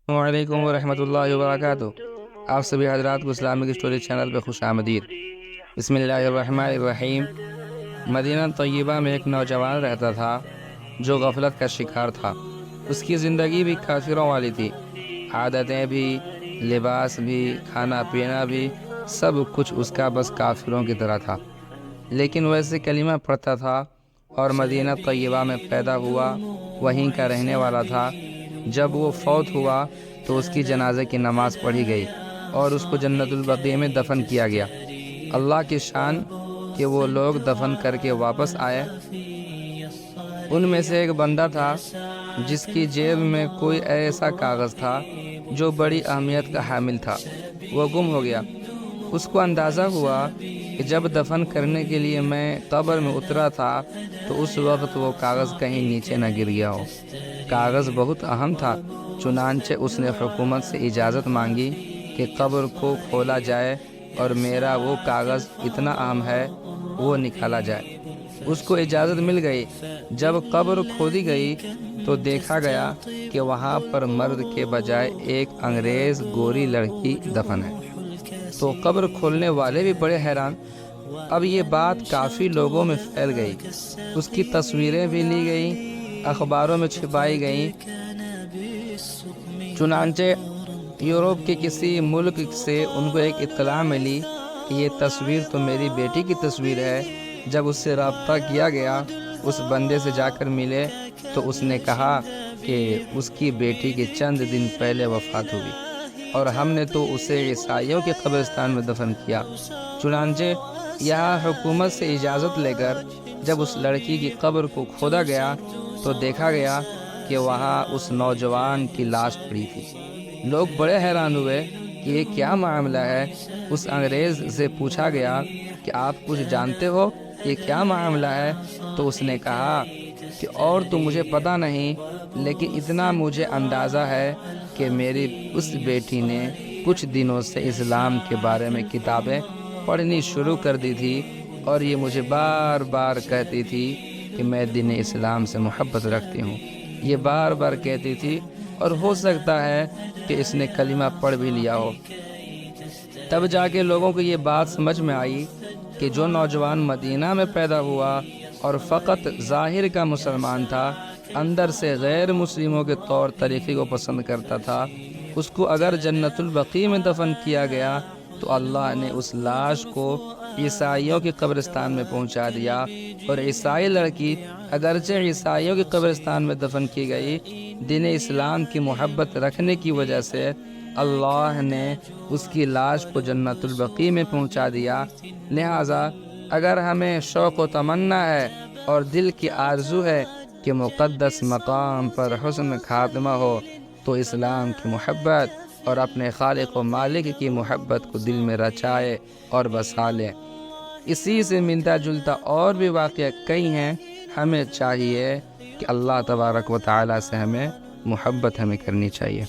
وعلیکم ورحمۃ اللہ وبرکاتہ۔ آپ سبھی حضرات کو اسلامک اسٹوری چینل پہ خوش آمدید۔ بسم اللہ الرحمن الرحیم۔ مدینہ طیبہ میں ایک نوجوان رہتا تھا جو غفلت کا شکار تھا۔ اس کی زندگی بھی کافروں والی تھی، عادتیں بھی، لباس بھی، کھانا پینا بھی، سب کچھ اس کا بس کافروں کی طرح تھا۔ لیکن ویسے کلمہ پڑھتا تھا اور مدینہ طیبہ میں پیدا ہوا، وہیں کا رہنے والا تھا۔ جب وہ فوت ہوا تو اس کی جنازے کی نماز پڑھی گئی اور اس کو جنت البقیع میں دفن کیا گیا۔ اللہ کی شان کہ وہ لوگ دفن کر کے واپس آئے۔ ان میں سے ایک بندہ تھا جس کی جیب میں کوئی ایسا کاغذ تھا جو بڑی اہمیت کا حامل تھا۔ وہ گم ہو گیا۔ اس کو اندازہ ہوا کہ جب دفن کرنے کے لیے میں قبر میں اترا تھا تو اس وقت وہ کاغذ کہیں نیچے نہ گر گیا ہو۔ کاغذ بہت اہم تھا، چنانچہ اس نے حکومت سے اجازت مانگی کہ قبر کو کھولا جائے اور میرا وہ کاغذ اتنا اہم ہے وہ نکالا جائے۔ اس کو اجازت مل گئی۔ جب قبر کھودی گئی تو دیکھا گیا کہ وہاں پر مرد کے بجائے ایک انگریز گوری لڑکی دفن ہے۔ تو قبر کھولنے والے بھی بڑے حیران۔ اب یہ بات کافی لوگوں میں پھیل گئی، اس کی تصویریں بھی لی گئیں، اخباروں میں چھپائی گئیں۔ چنانچہ یورپ کے کسی ملک سے ان کو ایک اطلاع ملی کہ یہ تصویر تو میری بیٹی کی تصویر ہے۔ جب اس سے رابطہ کیا گیا، اس بندے سے جا کر ملے تو اس نے کہا کہ اس کی بیٹی کے چند دن پہلے وفات ہوئی اور ہم نے تو اسے عیسائیوں کے قبرستان میں دفن کیا۔ چنانچہ یہاں حکومت سے اجازت لے کر جب اس لڑکی کی قبر کو کھودا گیا تو دیکھا گیا کہ وہاں اس نوجوان کی لاش پڑی تھی۔ لوگ بڑے حیران ہوئے کہ یہ کیا معاملہ ہے۔ اس انگریز سے پوچھا گیا کہ آپ کچھ جانتے ہو، یہ کیا معاملہ ہے؟ تو اس نے کہا کہ اور تو مجھے پتہ نہیں، لیکن اتنا مجھے اندازہ ہے کہ میری اس بیٹی نے کچھ دنوں سے اسلام کے بارے میں کتابیں پڑھنی شروع کر دی تھی اور یہ مجھے بار بار کہتی تھی کہ میں دین اسلام سے محبت رکھتی ہوں۔ یہ بار بار کہتی تھی اور ہو سکتا ہے کہ اس نے کلمہ پڑھ بھی لیا ہو۔ تب جا کے لوگوں کو یہ بات سمجھ میں آئی کہ جو نوجوان مدینہ میں پیدا ہوا اور فقط ظاہر کا مسلمان تھا، اندر سے غیر مسلموں کے طور طریقے کو پسند کرتا تھا، اس کو اگر جنت البقیع میں دفن کیا گیا تو اللہ نے اس لاش کو عیسائیوں کی قبرستان میں پہنچا دیا، اور عیسائی لڑکی اگرچہ عیسائیوں کی قبرستان میں دفن کی گئی، دین اسلام کی محبت رکھنے کی وجہ سے اللہ نے اس کی لاش کو جنت البقیع میں پہنچا دیا۔ لہٰذا اگر ہمیں شوق و تمنا ہے اور دل کی آرزو ہے کہ مقدس مقام پر حسن خاتمہ ہو تو اسلام کی محبت اور اپنے خالق و مالک کی محبت کو دل میں رچائے اور بسا لے۔ اسی سے ملتا جلتا اور بھی واقعہ کئی ہیں۔ ہمیں چاہیے کہ اللہ تبارک و تعالیٰ سے ہمیں محبت کرنی چاہیے۔